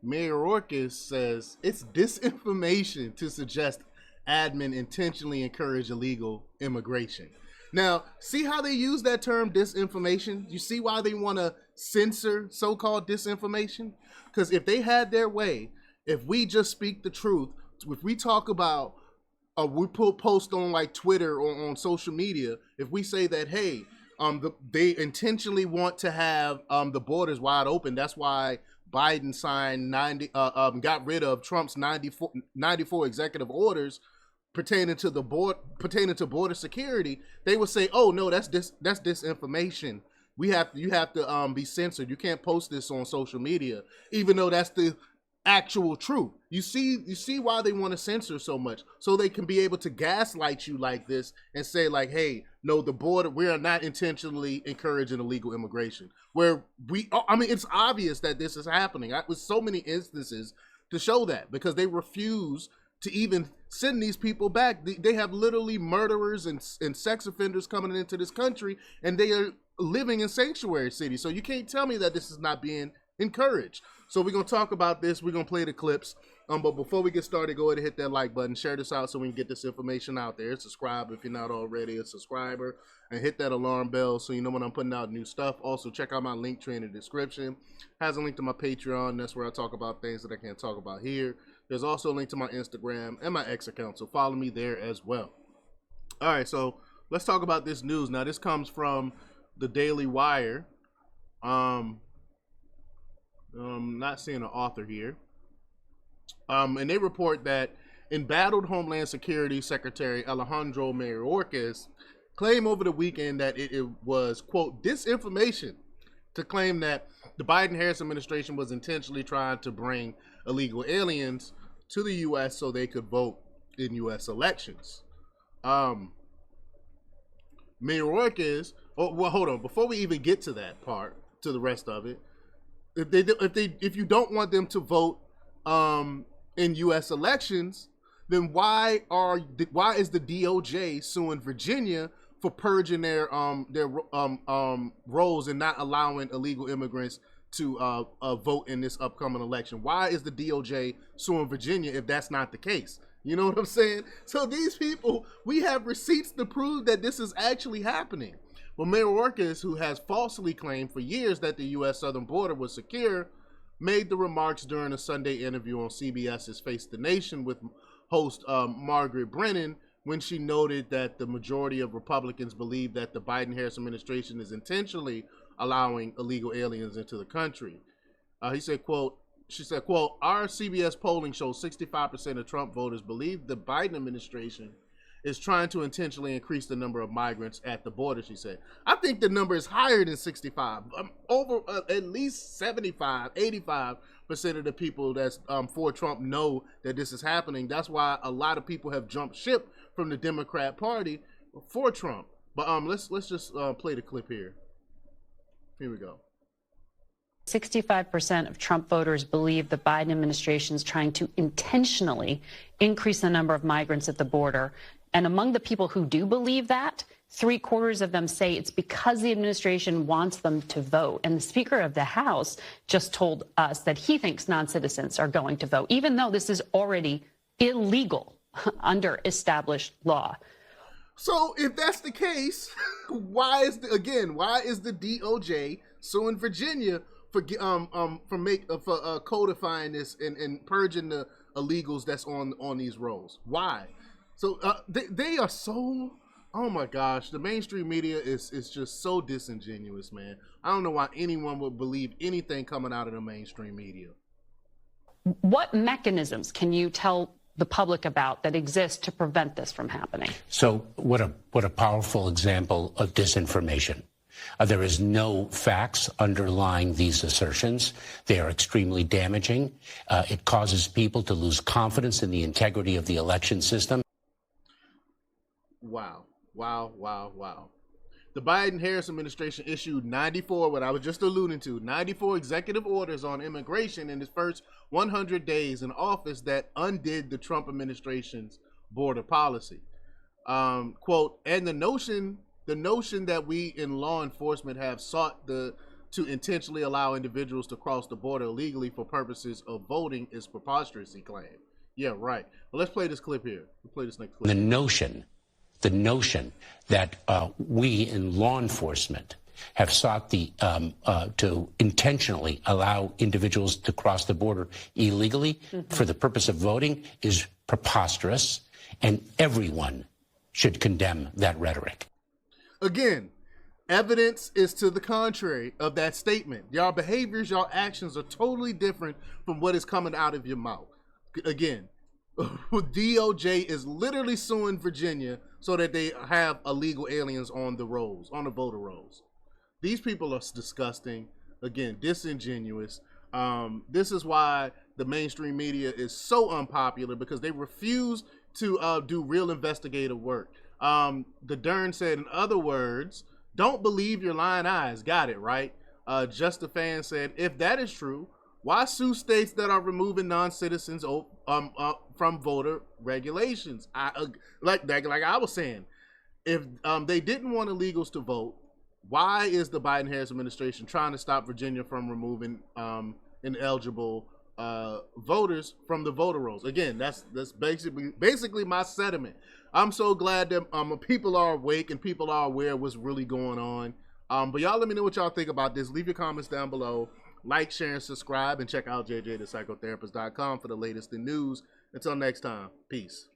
Mayorkas says it's disinformation to suggest admin intentionally encourage illegal immigration. Now, see how they use that term disinformation? You see why they want to censor so-called disinformation? Because if they had their way, if we just speak the truth, if we talk about, we put post on like Twitter or on social media, if we say that, hey, they intentionally want to have the borders wide open. That's why Biden signed got rid of Trump's 94 executive orders pertaining to border security. They would say, "Oh no, that's disinformation. You have to be censored. You can't post this on social media, even though that's the actual truth." You see why they want to censor so much, so they can be able to gaslight you like this and say like, "Hey, no, the border. We are not intentionally encouraging illegal immigration." Where it's obvious that this is happening. With so many instances to show that, because they refuse to even send these people back. They have literally murderers and sex offenders coming into this country, and they are living in sanctuary cities. So you can't tell me that this is not being encouraged. So we're going to talk about this. We're going to play the clips. But before we get started, go ahead and hit that like button. Share this out so we can get this information out there. Subscribe if you're not already a subscriber. And hit that alarm bell so you know when I'm putting out new stuff. Also, check out my link tree in the description. Has a link to my Patreon. That's where I talk about things that I can't talk about here. There's also a link to my Instagram and my X account. So follow me there as well. All right, so let's talk about this news. Now, this comes from the Daily Wire. I'm not seeing an author here. And they report that embattled Homeland Security Secretary Alejandro Mayorkas claimed over the weekend that it was, quote, disinformation to claim that the Biden-Harris administration was intentionally trying to bring illegal aliens to the U.S. so they could vote in U.S. elections. Mayorkas, well, hold on. Before we even get to that part, to the rest of it, if you don't want them to vote in U.S. elections, then why is the DOJ suing Virginia for purging their roles and not allowing illegal immigrants to vote in this upcoming election? Why is the DOJ suing Virginia if that's not the case? You know what I'm saying? So these people, we have receipts to prove that this is actually happening. Well, Mayorkas, who has falsely claimed for years that the U.S. southern border was secure, made the remarks during a Sunday interview on CBS's Face the Nation with host Margaret Brennan, when she noted that the majority of Republicans believe that the Biden-Harris administration is intentionally allowing illegal aliens into the country. She said, quote, our CBS polling shows 65% of Trump voters believe the Biden administration is trying to intentionally increase the number of migrants at the border, she said. I think the number is higher than 65. Over at least 75, 85% of the people that's for Trump know that this is happening. That's why a lot of people have jumped ship from the Democrat Party for Trump. But let's just play the clip here. Here we go. 65% of Trump voters believe the Biden administration is trying to intentionally increase the number of migrants at the border. And among the people who do believe that, 3/4 of them say it's because the administration wants them to vote. And the Speaker of the House just told us that he thinks non-citizens are going to vote, even though this is already illegal under established law. So if that's the case, why is the DOJ suing Virginia for codifying this and purging the illegals that's on these rolls? Why? So they are so, oh my gosh, the mainstream media is just so disingenuous, man. I don't know why anyone would believe anything coming out of the mainstream media. What mechanisms can you tell the public about that exist to prevent this from happening? So what a powerful example of disinformation. There is no facts underlying these assertions. They are extremely damaging. It causes people to lose confidence in the integrity of the election system. Wow. The Biden-Harris administration issued 94, what I was just alluding to, 94 executive orders on immigration in its first 100 days in office that undid the Trump administration's border policy. Quote, and the notion that we in law enforcement have sought the to intentionally allow individuals to cross the border illegally for purposes of voting is preposterous, he claimed. Yeah, right. Well, let's play this clip here. We'll play this next clip. The notion that we in law enforcement have sought to intentionally allow individuals to cross the border illegally for the purpose of voting is preposterous, and everyone should condemn that rhetoric. Again, evidence is to the contrary of that statement. Y'all behaviors, y'all actions are totally different from what is coming out of your mouth. Again, DOJ is literally suing Virginia so that they have illegal aliens on the rolls, on the voter rolls. These people are disgusting. Again, disingenuous. This is why the mainstream media is so unpopular, because they refuse to do real investigative work. The Dern said, in other words, don't believe your lying eyes. Got it, right? Just a Fan said, if that is true, why sue states that are removing non-citizens from voter regulations? Like I was saying, if they didn't want illegals to vote, why is the Biden-Harris administration trying to stop Virginia from removing ineligible voters from the voter rolls? Again, that's basically my sentiment. I'm so glad that people are awake and people are aware of what's really going on. But y'all let me know what y'all think about this. Leave your comments down below. Like, share, and subscribe, and check out jjthepsychotherapist.com for the latest in news. Until next time, peace.